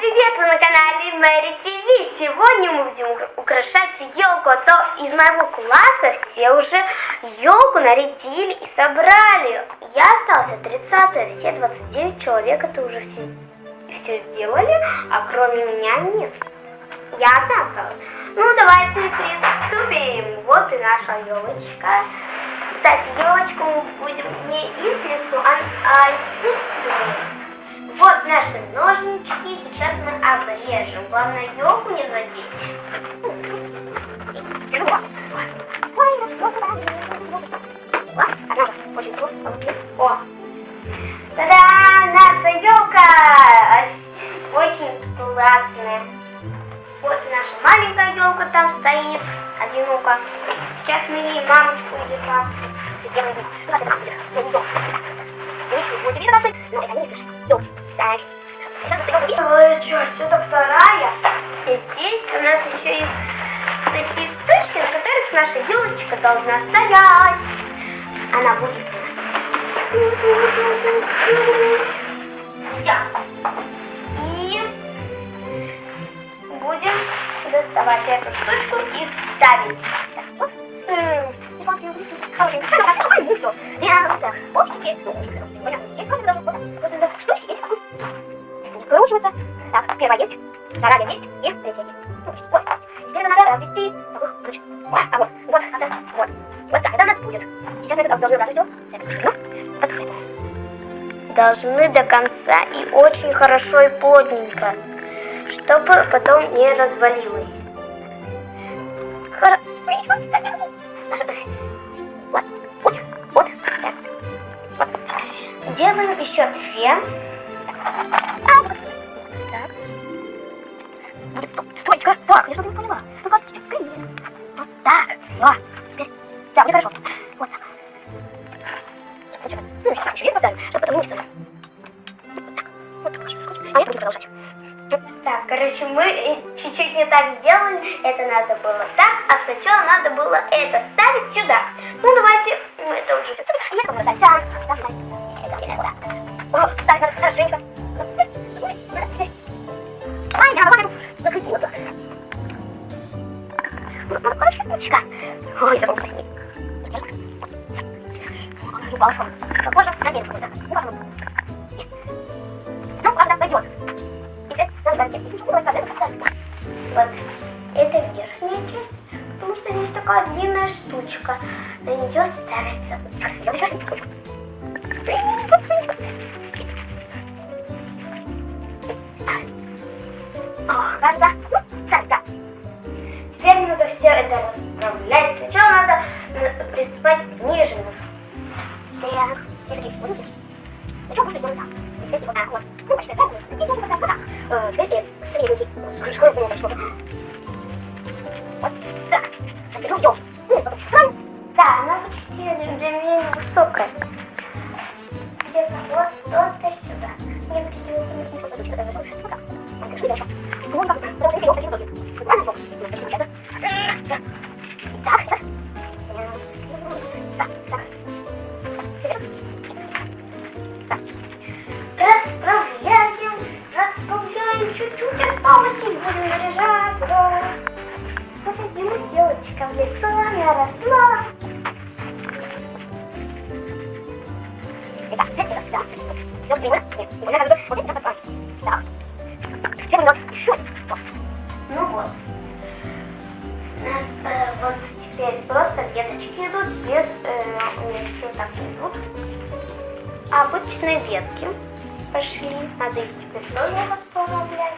привет! Вы на канале Мэри ТВ. Сегодня мы будем украшать елку. А то из моего класса все уже елку нарядили и собрали. Я остался 30-я, все 29 человек это уже все сделали, а кроме меня нет. Я одна осталась. Ну давайте приступим. Вот и наша елочка. Кстати, елочку мы будем не из лесу, а искусственную. Вот наши ножнички, сейчас мы обрежем. Главное елку не задеть. О! Та-да! Наша елка! Очень классная. Вот наша маленькая елка там стоит, одиноко. Сейчас мы ей мамочку или папу сделаем. Так. Сюда вторая. И здесь у нас еще есть такие штучки, на которых наша елочка должна стоять. Она будет у нас. Все. И будем доставать эту штучку и ставить. Выкручиваться. Так, первая есть, вторая есть и третья есть. Вот. Теперь надо развести ручку. А вот так, это у нас будет. Сейчас мы это должны убрать все. Должны до конца и очень хорошо и плотненько, чтобы потом не развалилось. Вот. Так. Вот. Делаем еще две. Так. Будет стойка. Так, я что-то не поняла. Ну как скорее. Вот так. Все. Теперь. Да, будет хорошо. Вот так. Ну, сейчас еще вверх поставим, чтобы потом не мышцы. Вот так. Вот так. А это будет продолжать. Так, короче, мы чуть-чуть не так сделали. Это надо было так, а сначала надо было это ставить сюда. Ну, давайте мы это уже... Я это буду ставить. Да, ставь. Это куда? О, ставь, надо ставить, Женька. Ай, я вот закрутила так. Вот, хорошая ручка. Ой, это красивее. Упала что? Похоже на дерево какое-то. Ну, ладно, пойдет. Теперь надо ставить. Вот, это верхняя часть, потому что здесь такая длинная штучка. На нее ставится. Кажется, да. Теперь надо все это расправлять. Сначала надо приступать с нижних. Так, теперь будете. Сначала можно сделать так. Теперь вот так вот. Ну, почти так. Теперь вот так. Теперь средний. Скоро сделаем что-то. Вот так. Заберу ее. Да, она почти для меня невысокая. Где-то вот туда сюда. Мне придется сюда. Вот так. Вот так. Расправляем чуть-чуть, осталось и будем наряжать. Садилась елочка в лицо, я росла. Итак, да. Все время. Нет, надо вот это попасть. Так. Теперь у нас еще. Ну вот. У нас вот теперь просто веточки идут, без все так не идут. Обычные ветки пошли. Надо их теперь тоже восстановлять.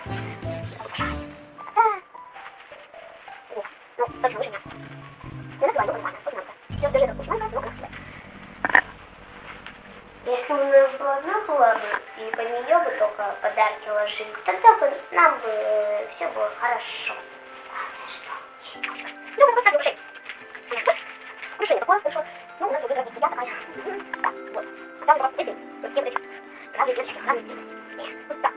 Ну, точно, очень надо. Не называй, нормально, вот надо. Все, держи так, очень надо, если бы у нас была одна была бы, и по нее бы только подарки ложили, тогда бы нам бы все было хорошо. Ну, вот так, крушение. Крушение такое хорошо. Ну, у нас будет семья такая. Так, вот. А там вот эти, вот все эти разные веточки, разные. Вот так.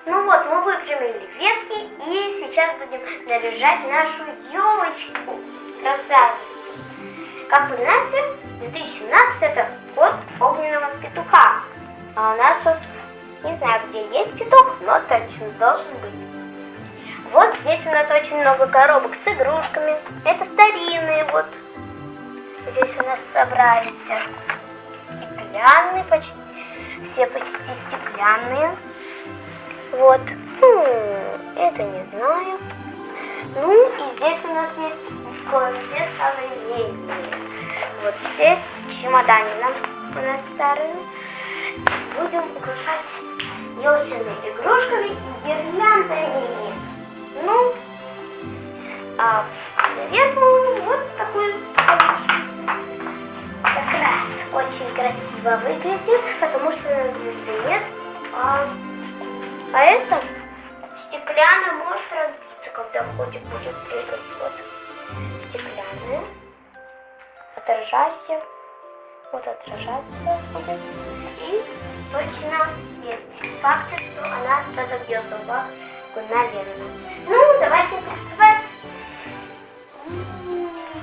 Ну вот, мы выпрямили ветки и сейчас будем наряжать нашу елочку. Красавицу. Как вы знаете, 2017 это год огненного петуха. А у нас тут, не знаю, где есть петух, но точно должен быть. Вот здесь у нас очень много коробок с игрушками. Это старинные вот. Здесь у нас собрались стеклянные, все почти стеклянные. Вот. Это не знаю. Ну и здесь у нас есть кое-где старые. Вот здесь чемоданы у нас старые. Будем украшать елочными игрушками и гирляндами. Ну, а наверное, вот такой как раз очень красиво выглядит, потому что звезды нет. А это стеклянная может разбиться, когда котик будет прыгать. Вот стеклянная. Отражайся. Вот отражаться будет. И точно есть факты, что она разобьется в бак, наверное. Ну, давайте приступать.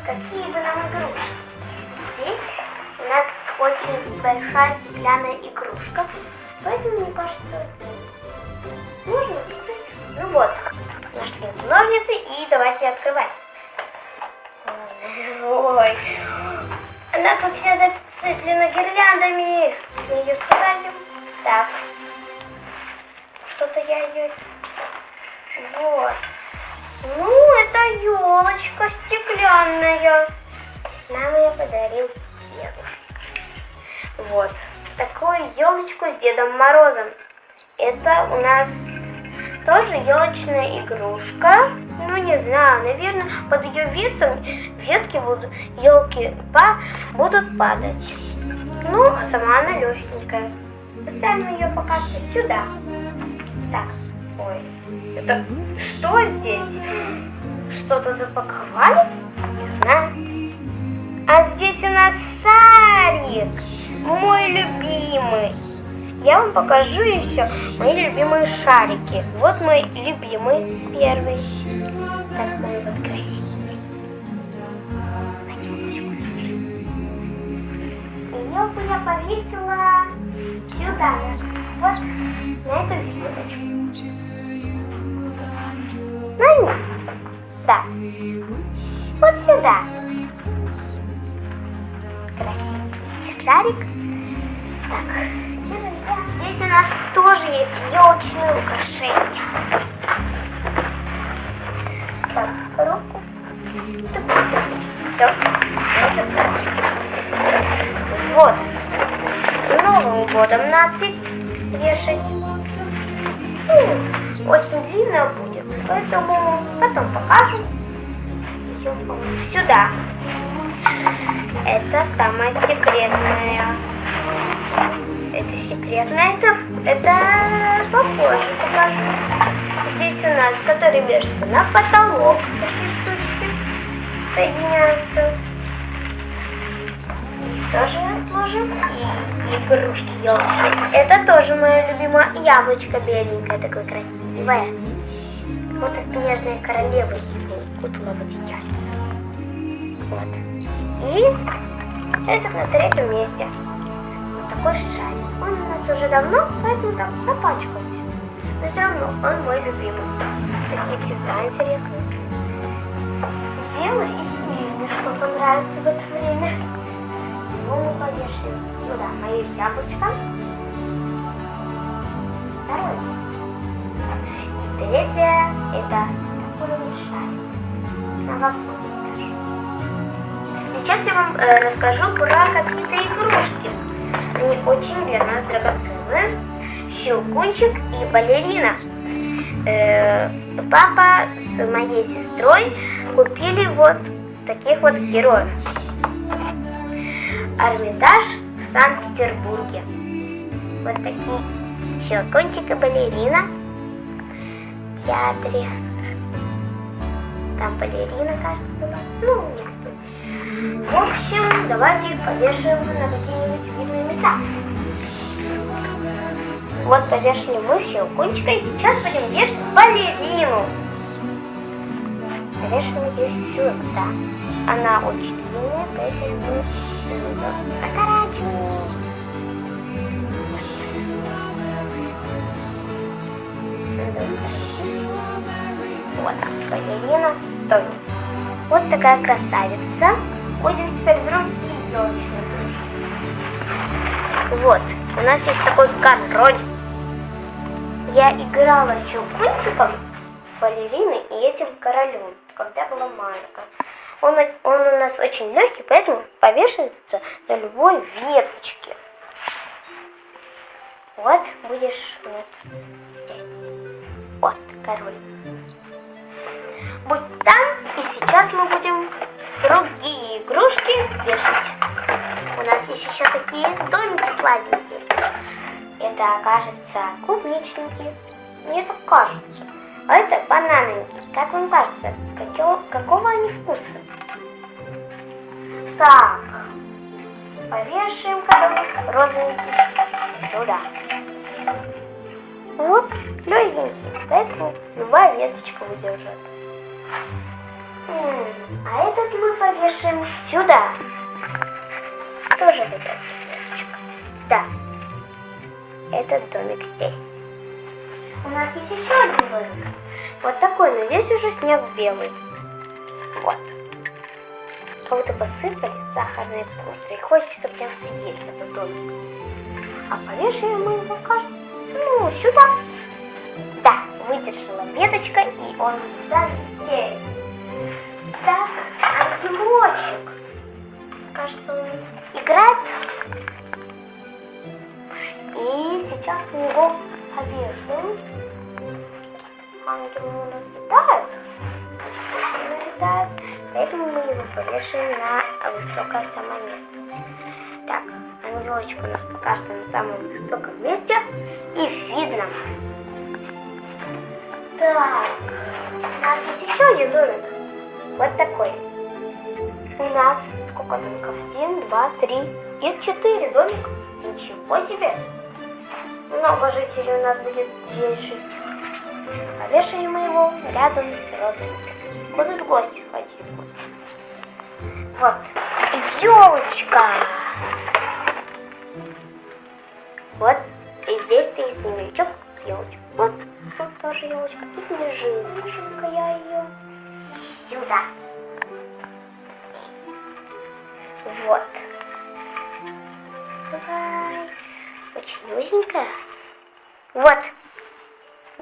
Какие бы нам игрушки? Здесь у нас очень большая стеклянная игрушка, поэтому, мне кажется, можно открыть. Ну вот, нашли ножницы и давайте открывать. Ой, она тут вся засыплена гирляндами. Мы ее сразим. Так, что-то я ее... Вот. Ну, это елочка стеклянная. Нам ее подарил дедушка. Вот. Такую елочку с Дедом Морозом. Это у нас тоже елочная игрушка. Ну, не знаю, наверное, под ее весом елки будут падать. Ну, а сама она легенькая. Поставим ее пока что сюда. Так, ой, это что здесь? Что-то запаковали? Не знаю. А здесь у нас шарик, мой любимый. Я вам покажу еще мои любимые шарики. Вот мой любимый первый. Такой вот красивый. Елку я повесила сюда, вот на эту веточку. На низ. Да. Вот сюда. Красивый шарик. Так. Здесь у нас тоже есть елочные украшения. Так, руку. Все. Вот. С Новым годом надпись вешать. Очень длинно будет, поэтому потом покажем. Сюда. Это самое секретное. Это секретное, это попозже покажу. Здесь у нас, который вешается на потолок, такие штучки соединяются. Тоже можем. И игрушки елочные. Это тоже моя любимая яблочко беленькое, такое красивое. Вот и снежные королевы кутала вот яйца. Вот. И это на третьем месте. Такой шарик. Он у нас уже давно, поэтому так запачкался. Но все равно он мой любимый. Такие цвета интересные. Белый и синий что-то нравится в это время. Ну, мы повешаем сюда мои яблочко. Второй. И третье это такой шарик. Новогодний даже. Сейчас я вам расскажу про какие-то игрушки. Они очень для нас драгоценные. Щелкунчик и балерина. Папа с моей сестрой купили вот таких вот героев. Эрмитаж в Санкт-Петербурге. Вот такие щелкунчик и балерина в театре. Там балерина, кажется, была. Ну, не знаю. В общем, давайте их повешаем на какие-нибудь видные места. Вот повешали мы щелкунчика, и сейчас будем вешать балерину. Повешаем ее сюда. Она очень длинная, поэтому мы закорачиваем. Вот, балерина стоит. Вот такая красавица. Будем теперь другие елочные игрушки. Вот, у нас есть такой король. Я играла щелкунчиком, балериной и этим королем, когда была маленькая. Он у нас очень легкий, поэтому повешается на любой веточке. Вот будешь у нас здесь. Вот король. Будь там, и сейчас мы будем другие игрушки вешать. У нас есть еще такие домики сладенькие. Это, кажется, клубничники. Мне так кажется. А это бананники. Как вам кажется, какого они вкуса? Так, повешаем коробок розовенький сюда. Вот, легенький, поэтому любая веточка выдержит. А этот мы повешаем сюда. Тоже выдержит веточка. Да, этот домик здесь. У нас есть еще один домик. Вот такой, но здесь уже снег белый. Вот. Кого-то посыпали сахарной пудрой. И хочется прям съесть этот домик. А повешаем мы его, кажется, сюда. Да, выдержала веточка, и он сюда висит. Так, ангелочек. Кажется, он играет. И сейчас мы его повешаем. Ангел у нас летает. Поэтому мы его повешаем на высокое самое место. Так, ангелочек у нас пока что на самом высоком месте. И видно. Так, у нас есть еще один домик. Вот такой. У нас сколько домиков? 1, 2, 3 и 4 домика. Ничего себе. Много жителей у нас будет здесь жить. Повешаем мы его рядом с розовым. Будут гости ходить. Вот. Елочка. Вот. И здесь ты снеговичок с елочкой. Вот. Тут тоже елочка. И снежинка. Я ее сюда. Вот. Давай. Очень узенькая. Вот.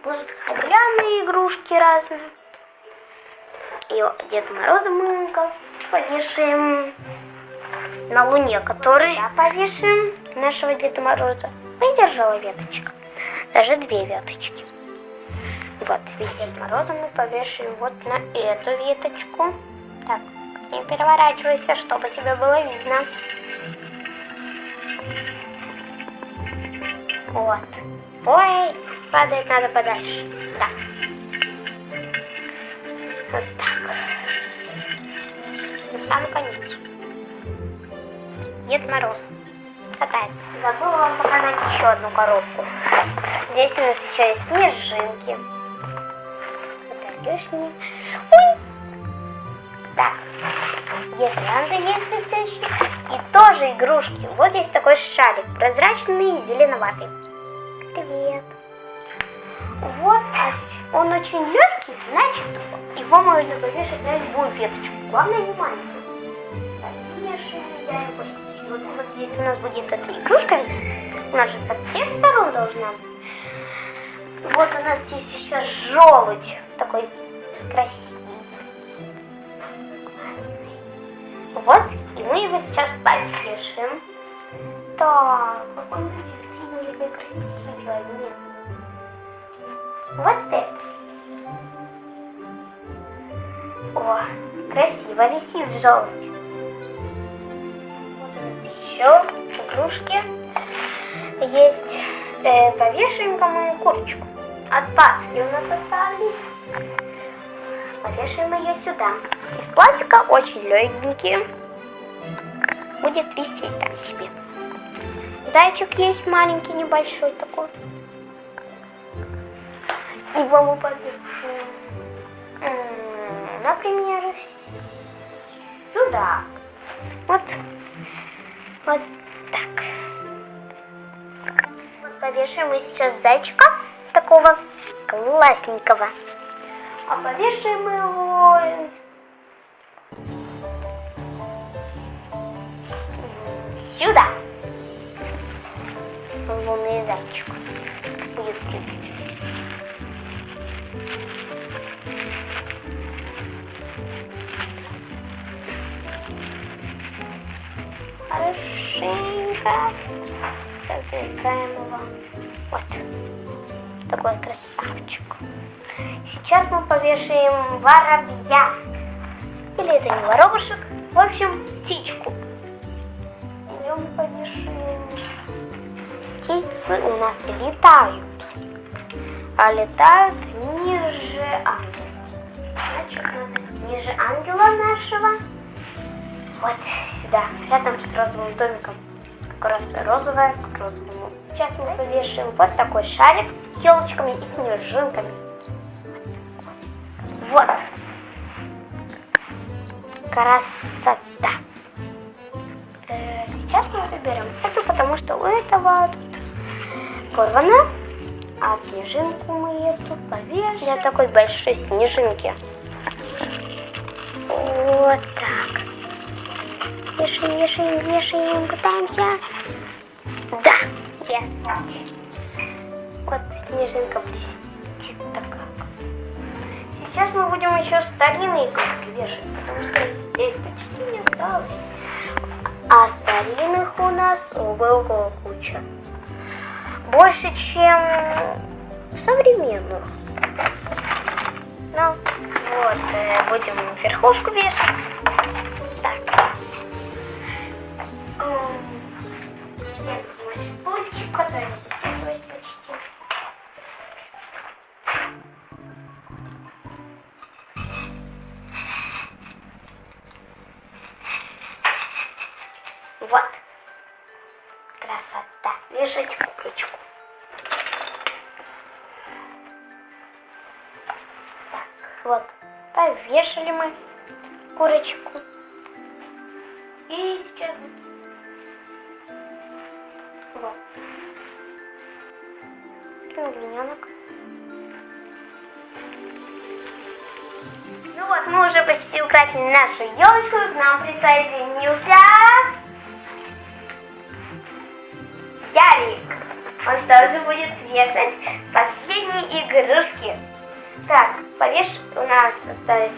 Будут стеклянные игрушки разные. И Деда Мороза мы повешаем на Луне, который повешаем нашего Деда Мороза. Выдержала веточка. Даже 2 веточки. Вот, висит Деда Мороза мы повешаем вот на эту веточку. Так, не переворачивайся, чтобы тебе было видно. Вот. Ой, падает надо подальше. Да. Вот так. На самый конец. Дед Мороз катается. Забыла вам показать еще одну коробку. Здесь у нас еще есть снежинки. Ой! Так. Гирлянды есть блестящие. И тоже игрушки. Вот есть такой шарик. Прозрачный и зеленоватый. Привет. Вот, он очень легкий, значит, его можно повешать на любую веточку. Главное, не маленькую. Вот здесь у нас будет эта игрушка висеть. У нас же со всех сторон должна. Вот у нас есть еще желудь. Такой красивый. Вот, и мы его сейчас повешаем. Так, какой он будет красивый. Нет. Вот это. О, красиво висит желудь. Вот у нас еще игрушки есть. Повешаем, по-моему, курочку. От Пасхи у нас остались. Повешаем ее сюда. Из пластика, очень легенький. Будет висеть там себе. Зайчик есть маленький, небольшой такой. Его мы повешаем, например, сюда. Вот так. Вот повешаем мы сейчас зайчика такого классненького. А повешаем его сюда. Лунный зайчик будет сидеть. Хорошенько задвигаем его. Вот. Такой красавчик. Сейчас мы повешаем воробья. Или это не воробушек. В общем, птичку. Идем повешаем. Птицы у нас летают. А летают ниже ангела. Значит, надо ниже ангела нашего. Вот сюда, рядом с розовым домиком. Как раз розовая к розовому. Сейчас мы повешаем вот такой шарик с елочками и снежинками. Вот. Красота. Сейчас мы выберем эту, потому что у этого тут порвано. А снежинку мы эту повешаем. Для такой большой снежинки. Вот так. Вешаем, вешаем, вешаем, пытаемся. Да, есть. Вот снежинка блестит такая. Сейчас мы будем еще старинные игрушки вешать, потому что здесь почти не осталось. А старинных у нас ого-го куча. Больше, чем современных. Ну, вот, будем верхушку вешать. Так. Стульчик, который здесь почти. Вот. Красота. Вешать курочку. Так, вот. Повешали мы курочку. И сейчас... Вот. Пингвиненок. Ну вот, мы уже почти украсили нашу елочку. К нам присоединился Ярик. Он тоже будет вешать последние игрушки. Так, у нас остались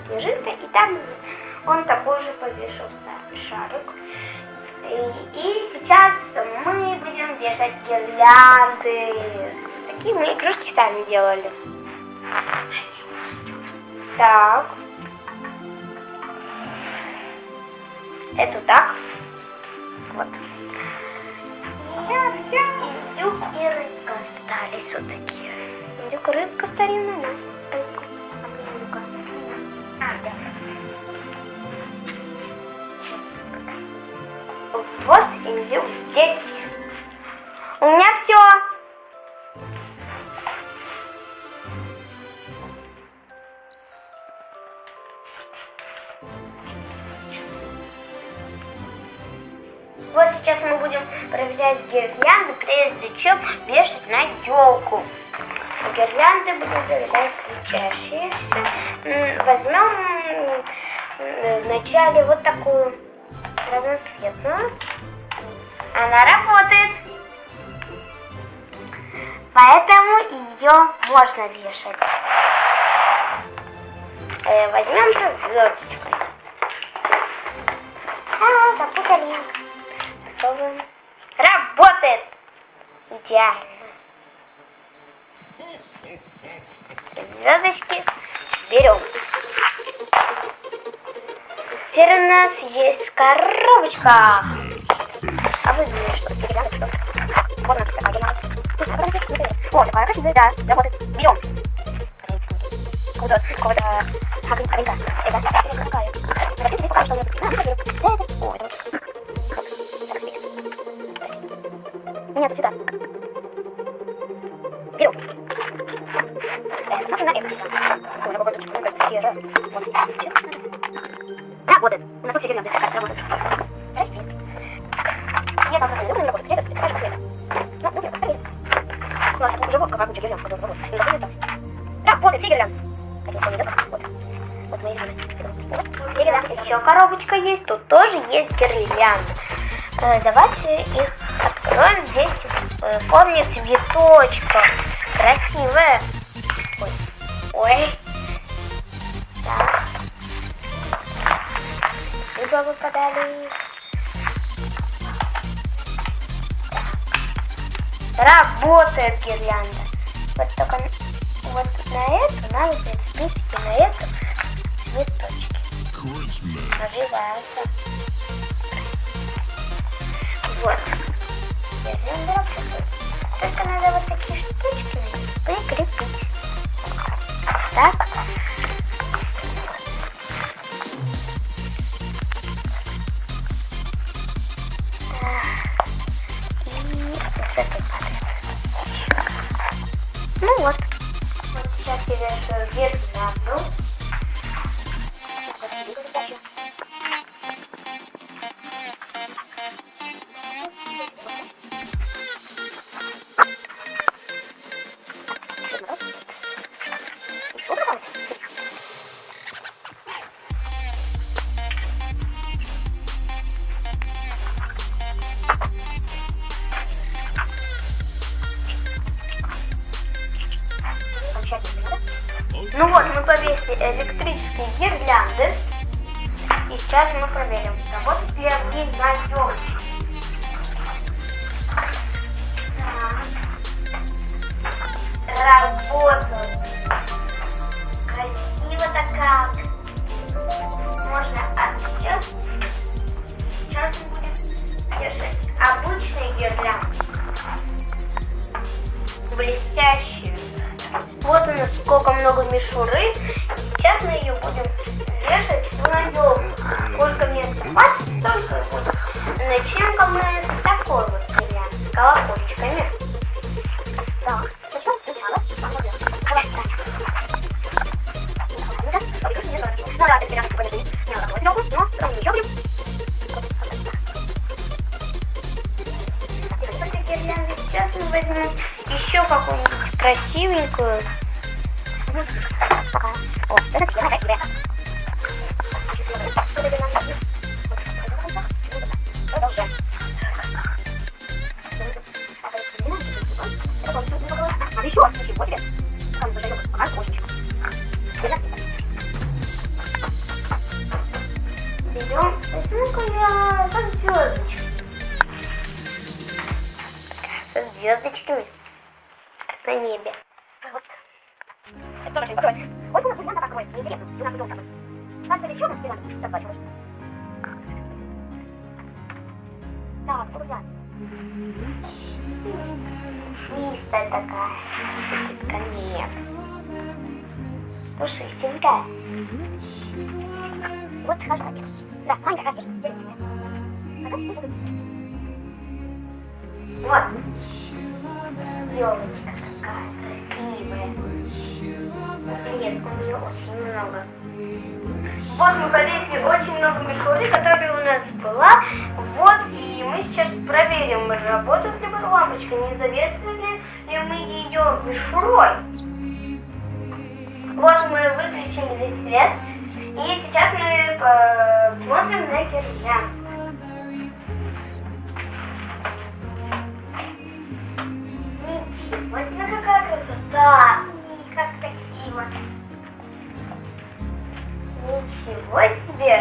снежинка, и там он такой же повешал шарик. И сейчас мы будем вешать гирлянды. Такие мы игрушки сами делали. Так. Это так. Вот. Индюк и рыбка остались вот такие. Индюк и рыбка старинная, да? Рыбка. Да. Вот индюк здесь. У меня все. Вот сейчас мы будем проверять гирлянды, прежде чем вешать на елку. Гирлянды будем проверять свечащиеся. Возьмем вначале вот такую разноцветную. Она работает. Поэтому ее можно вешать. Возьмем со звездочкой. Запутали. Засовываем. Работает! Идеально. Звездочки берем. Теперь у нас есть коробочка. А вы знаете, что это? Вот она такая. Вот такая красивая, да, работает. Берем. Какого-то огонька. Это какая? Нет, это сюда. Берем. Смотри на это. Работает. У нас тут все гирлянды. Работает. Я там не работает. Это хорошо. Ну, нет, проверь. У нас уже вот какая куча гирлянд, которая работает. Не работает там. Да, вот и все гирлянды. Вот мои гирлянды. Еще коробочка есть, тут тоже есть гирлянды. Давайте их откроем. Здесь в форме цветочка. Красивая. Ой. Ой. Так. Либо выпадали. Работает гирлянда. Вот только вот на эту надо прицепить и на эту цветочки. Развиваются. Вот. Гирлянда работает. Только надо вот такие штучки прикрепить. Так. С этой палеты. Ну вот. Вот сейчас я вешаю гирлянду. Ну вот, мы повесили электрические гирлянды. И сейчас мы проверим, работает ли они на елочке. Работают. Красиво-то как. Можно отсчет. Сейчас мы будем держать обычные гирлянды. Блестящие. Вот у нас сколько много мишуры. Сейчас мы ее будем вешать на елку. Сколько места хватит, столько и будет. Начнем-ка мы с такой вот гирлянды, с колокольчиками. Так, сейчас мы возьмем еще какую-нибудь красивенькую. О, это красивая. Берем, возьму-ка я со звездочкой. Со звездочками на небе. Вот. Это тоже очень круто. Сколько у нас гирлянда такой? Интересно, у нас дом такой. Кажется, еще у нас гирлянда 62 человек. Так, друзья. Чистая такая. Конец. Пушистенькая. Вот хорошо. Да, маленькая, хорошо. Вот. Елочка какая красивая. Блеск у нее очень много. Вот мы повесили очень много мишуры, которая у нас была. Вот, и мы сейчас проверим, работает ли лампочка, не завесили ли мы ее мишурой. Вот мы выключили свет, и сейчас мы посмотрим на гирлянду. Ничего себе, какая красота! И как красиво! Ничего себе!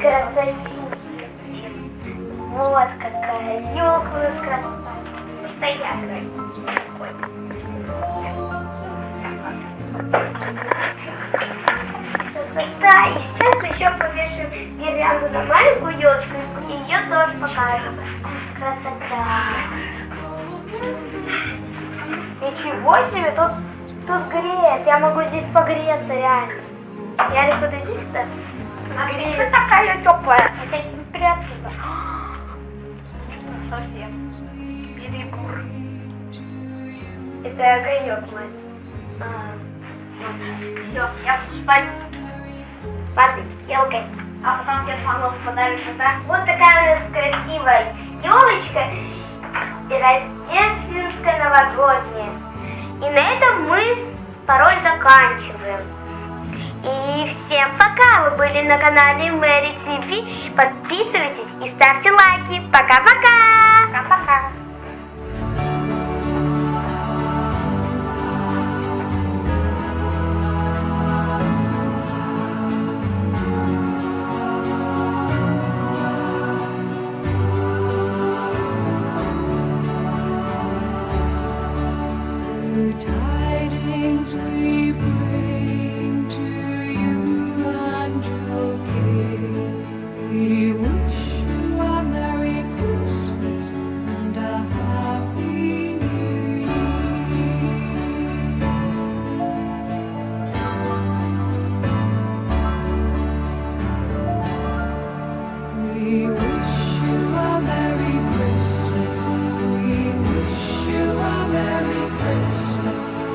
Красотища! Вот какая елка у нас красота! Стоять! Красота! И сейчас мы еще повешаем гирлянду на маленькую елочку, и ее тоже покажем. Красота! Ничего себе, тут греет, я могу здесь погреться реально. Ярик, вот иди сюда. Что такая теплая? Это температура. Совсем. Перебор. Это огонек мой. Все, я буду спать. Спать елкой. А потом тебе фанов подаришь, да? Вот такая у нас красивая елочка. Рождественская новогодняя. И на этом мы Пароль заканчиваем. И всем пока! Вы были на канале Мэри ТВ. Подписывайтесь и ставьте лайки. Пока-пока! Пока-пока. The tidings we bring to you and your king. We wish you a Merry Christmas and a Happy New Year. We wish you a Merry Christmas. We wish you a Merry Christmas.